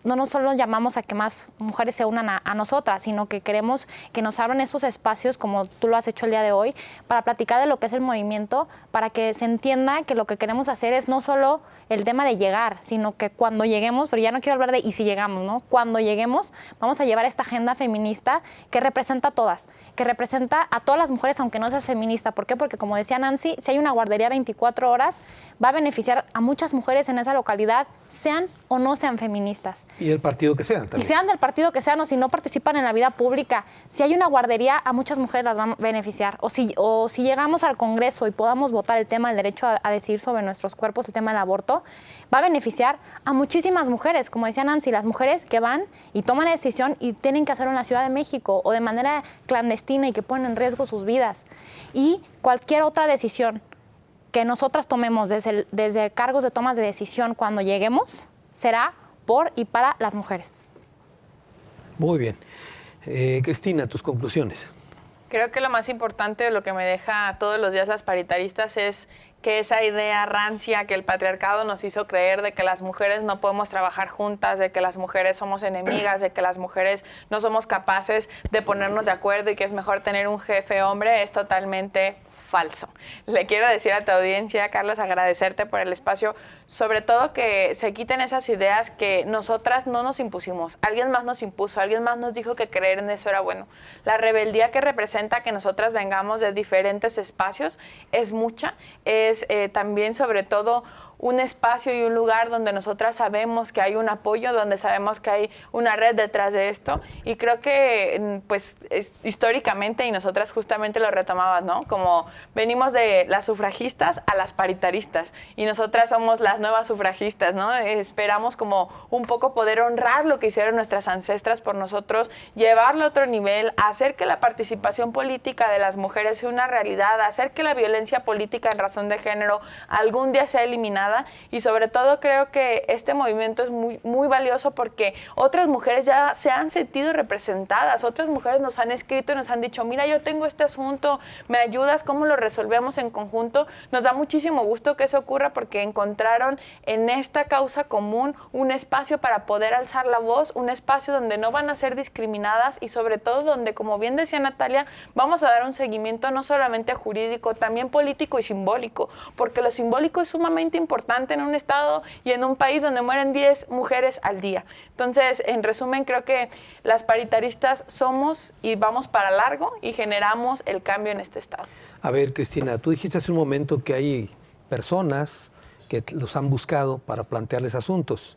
no solo llamamos a que más mujeres se unan a nosotras, sino que queremos que nos abran esos espacios, como tú lo has hecho el día de hoy, para platicar de lo que es el movimiento, para que se entienda que lo que queremos hacer es no solo el tema de llegar, sino que cuando lleguemos, pero ya no quiero hablar de y si llegamos, ¿no? Cuando lleguemos, vamos a llevar esta agenda feminista que representa a todas, que representa a todas las mujeres, aunque no seas feminista. ¿Por qué? Porque, como decía Nancy, si hay una guardería 24 horas, va a beneficiar a muchas mujeres en esa localidad, sean o no sean feministas. Y el partido que sean también. Y sean del partido que sean, o si no participan en la vida pública. Si hay una guardería, a muchas mujeres las va a beneficiar. O si llegamos al Congreso y podamos votar el tema del derecho a decidir sobre nuestros cuerpos, el tema del aborto, va a beneficiar a muchísimas mujeres. Como decía Nancy, las mujeres que van y toman la decisión y tienen que hacerlo en la Ciudad de México o de manera clandestina y que ponen en riesgo sus vidas. Y cualquier otra decisión que nosotras tomemos desde cargos de tomas de decisión cuando lleguemos, será por y para las mujeres. Muy bien. Cristina, tus conclusiones. Creo que lo más importante, lo que me deja todos los días las paritaristas es que esa idea rancia que el patriarcado nos hizo creer de que las mujeres no podemos trabajar juntas, de que las mujeres somos enemigas, de que las mujeres no somos capaces de ponernos de acuerdo y que es mejor tener un jefe hombre, es totalmente falso. Le quiero decir a tu audiencia, Carlos, agradecerte por el espacio, sobre todo que se quiten esas ideas que nosotras no nos impusimos. Alguien más nos impuso, alguien más nos dijo que creer en eso era bueno. La rebeldía que representa que nosotras vengamos de diferentes espacios es mucha, es también sobre todo un espacio y un lugar donde nosotras sabemos que hay un apoyo, donde sabemos que hay una red detrás de esto, y creo que pues históricamente, y nosotras justamente lo retomabas, ¿no? Como venimos de las sufragistas a las paritaristas, y nosotras somos las nuevas sufragistas, ¿no? Esperamos como un poco poder honrar lo que hicieron nuestras ancestras por nosotros, llevarlo a otro nivel, hacer que la participación política de las mujeres sea una realidad, hacer que la violencia política en razón de género algún día sea eliminada. Y sobre todo creo que este movimiento es muy valioso porque otras mujeres ya se han sentido representadas, otras mujeres nos han escrito y nos han dicho, mira, yo tengo este asunto, ¿me ayudas? ¿Cómo lo resolvemos en conjunto? Nos da muchísimo gusto que eso ocurra porque encontraron en esta causa común un espacio para poder alzar la voz, un espacio donde no van a ser discriminadas y sobre todo donde, como bien decía Natalia, vamos a dar un seguimiento no solamente jurídico, también político y simbólico, porque lo simbólico es sumamente importante en un estado y en un país donde mueren 10 mujeres al día. Entonces, en resumen, creo que las paritaristas somos y vamos para largo y generamos el cambio en este estado. A ver, Cristina, tú dijiste hace un momento que hay personas que los han buscado para plantearles asuntos.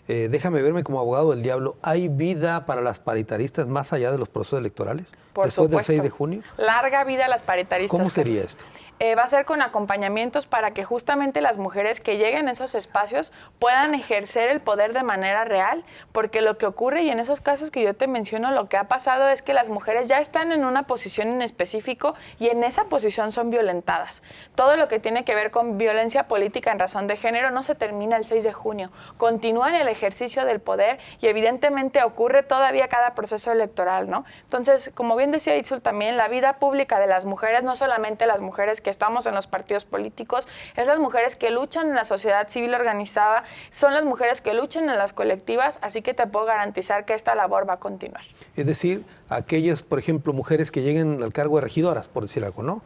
Déjame verme como abogado del diablo. ¿Hay vida para las paritaristas más allá de los procesos electorales? Por después supuesto. del 6 de junio. Larga vida a las paritaristas. ¿Cómo sería esto? Va a ser con acompañamientos para que justamente las mujeres que lleguen a esos espacios puedan ejercer el poder de manera real, porque lo que ocurre, y en esos casos que yo te menciono, lo que ha pasado es que las mujeres ya están en una posición en específico y en esa posición son violentadas. Todo lo que tiene que ver con violencia política en razón de género no se termina el 6 de junio, continúa en el ejercicio del poder y evidentemente ocurre todavía cada proceso electoral, ¿no? Entonces, como bien decía Itzul también, la vida pública de las mujeres, no solamente las mujeres que estamos en los partidos políticos, es las mujeres que luchan en la sociedad civil organizada, son las mujeres que luchan en las colectivas, así que te puedo garantizar que esta labor va a continuar. Es decir, aquellas, por ejemplo, mujeres que lleguen al cargo de regidoras, por decir algo, ¿no?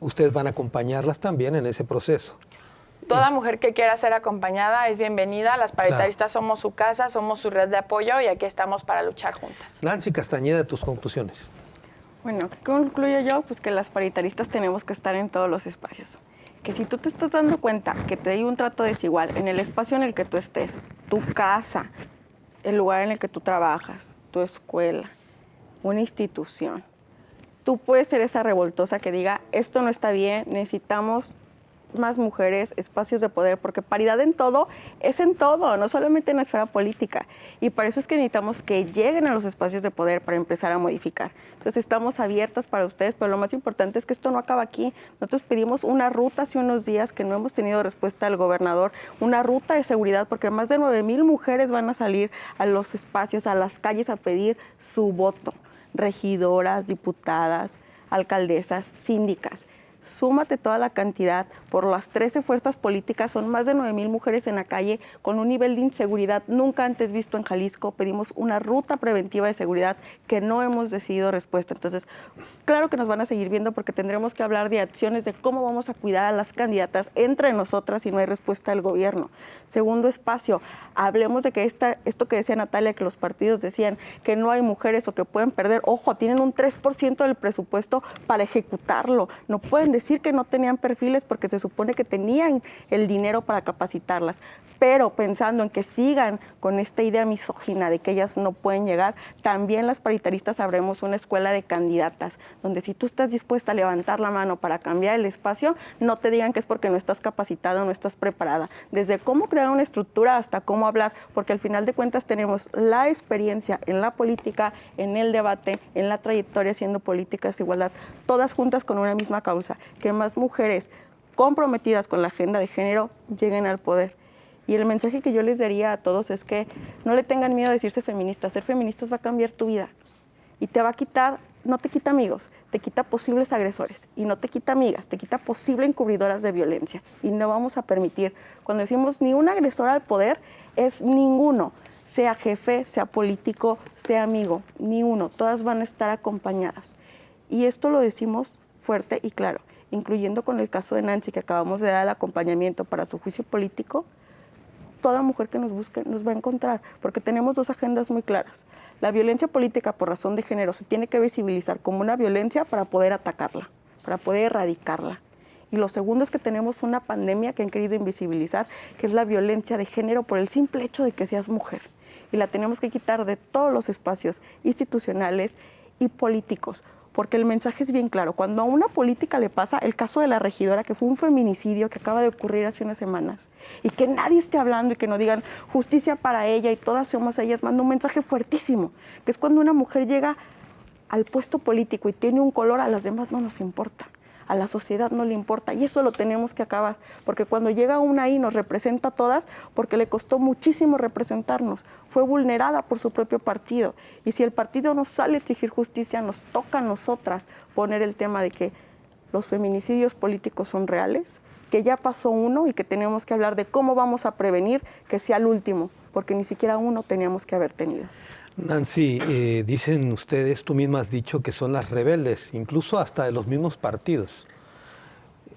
Ustedes van a acompañarlas también en ese proceso. Toda mujer que quiera ser acompañada es bienvenida. Las paritaristas somos su casa, somos su red de apoyo y aquí estamos para luchar juntas. Nancy Castañeda, tus conclusiones. Bueno, ¿qué concluyo yo? Pues que las paritaristas tenemos que estar en todos los espacios. Que si tú te estás dando cuenta que te hay un trato desigual en el espacio en el que tú estés, tu casa, el lugar en el que tú trabajas, tu escuela, una institución, tú puedes ser esa revoltosa que diga, esto no está bien, necesitamos más mujeres, espacios de poder, porque paridad en todo es en todo, no solamente en la esfera política. Y para eso es que necesitamos que lleguen a los espacios de poder para empezar a modificar. Entonces estamos abiertas para ustedes, pero lo más importante es que esto no acaba aquí. Nosotros pedimos una ruta hace unos días que no hemos tenido respuesta del gobernador, una ruta de seguridad, porque más de 9,000 mujeres van a salir a los espacios, a las calles a pedir su voto. Regidoras, diputadas, alcaldesas, síndicas. Súmate toda la cantidad, por las 13 fuerzas políticas, son más de 9,000 mujeres en la calle con un nivel de inseguridad nunca antes visto en Jalisco. Pedimos una ruta preventiva de seguridad que no hemos decidido respuesta. Entonces, claro que nos van a seguir viendo porque tendremos que hablar de acciones de cómo vamos a cuidar a las candidatas entre nosotras si no hay respuesta del gobierno. Segundo espacio, hablemos de que esto que decía Natalia, que los partidos decían que no hay mujeres o que pueden perder, ojo, tienen un 3% del presupuesto para ejecutarlo. No pueden decir que no tenían perfiles porque se supone que tenían el dinero para capacitarlas, pero pensando en que sigan con esta idea misógina de que ellas no pueden llegar, también las paritaristas abremos una escuela de candidatas, donde si tú estás dispuesta a levantar la mano para cambiar el espacio, no te digan que es porque no estás capacitada o no estás preparada. Desde cómo crear una estructura hasta cómo hablar, porque al final de cuentas tenemos la experiencia en la política, en el debate, en la trayectoria haciendo políticas de igualdad, todas juntas con una misma causa, que más mujeres comprometidas con la agenda de género lleguen al poder. Y el mensaje que yo les daría a todos es que no le tengan miedo a decirse feministas. Ser feministas va a cambiar tu vida y te va a quitar, no te quita amigos, te quita posibles agresores y no te quita amigas, te quita posibles encubridoras de violencia. Y no vamos a permitir, cuando decimos ni un agresor al poder, es ninguno, sea jefe, sea político, sea amigo, ni uno, todas van a estar acompañadas. Y esto lo decimos fuerte y claro, incluyendo con el caso de Nancy, que acabamos de dar el acompañamiento para su juicio político. Toda mujer que nos busque nos va a encontrar, porque tenemos dos agendas muy claras. La violencia política por razón de género se tiene que visibilizar como una violencia para poder atacarla, para poder erradicarla. Y lo segundo es que tenemos una pandemia que han querido invisibilizar, que es la violencia de género por el simple hecho de que seas mujer. Y la tenemos que quitar de todos los espacios institucionales y políticos, porque el mensaje es bien claro. Cuando a una política le pasa, el caso de la regidora, que fue un feminicidio que acaba de ocurrir hace unas semanas, y que nadie esté hablando y que no digan justicia para ella y todas somos ellas, manda un mensaje fuertísimo, que es cuando una mujer llega al puesto político y tiene un color, a las demás no nos importa. A la sociedad no le importa y eso lo tenemos que acabar, porque cuando llega una ahí nos representa a todas porque le costó muchísimo representarnos, fue vulnerada por su propio partido y si el partido nos sale a exigir justicia, nos toca a nosotras poner el tema de que los feminicidios políticos son reales, que ya pasó uno y que tenemos que hablar de cómo vamos a prevenir que sea el último, porque ni siquiera uno teníamos que haber tenido. Nancy, dicen ustedes, tú misma has dicho que son las rebeldes, incluso hasta de los mismos partidos.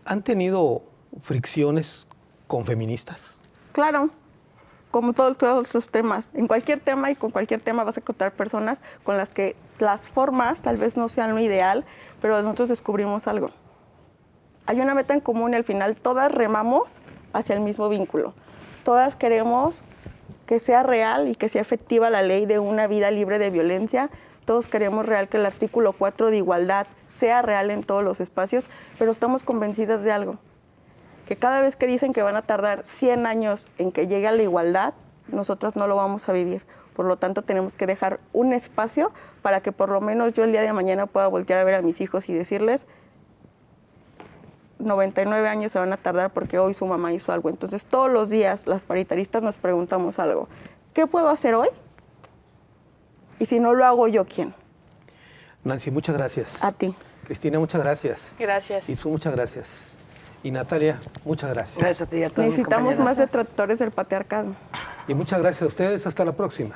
¿Han tenido fricciones con feministas? Claro, como todos los temas. En cualquier tema y con cualquier tema vas a encontrar personas con las que las formas tal vez no sean lo ideal, pero nosotros descubrimos algo. Hay una meta en común y al final todas remamos hacia el mismo vínculo. Todas queremos que sea real y que sea efectiva la ley de una vida libre de violencia. Todos queremos real que el artículo 4 de igualdad sea real en todos los espacios, pero estamos convencidas de algo, que cada vez que dicen que van a tardar 100 años en que llegue a la igualdad, nosotras no lo vamos a vivir. Por lo tanto, tenemos que dejar un espacio para que por lo menos yo el día de mañana pueda voltear a ver a mis hijos y decirles 99 años se van a tardar porque hoy su mamá hizo algo. Entonces, todos los días las paritaristas nos preguntamos algo. ¿Qué puedo hacer hoy? Y si no lo hago yo, ¿quién? Nancy, muchas gracias. A ti. Cristina, muchas gracias. Gracias. Isu, muchas gracias. Y Natalia, muchas gracias. Gracias a ti y a todos mis Necesitamos compañeras. más detractores del patriarcado. Y muchas gracias a ustedes. Hasta la próxima.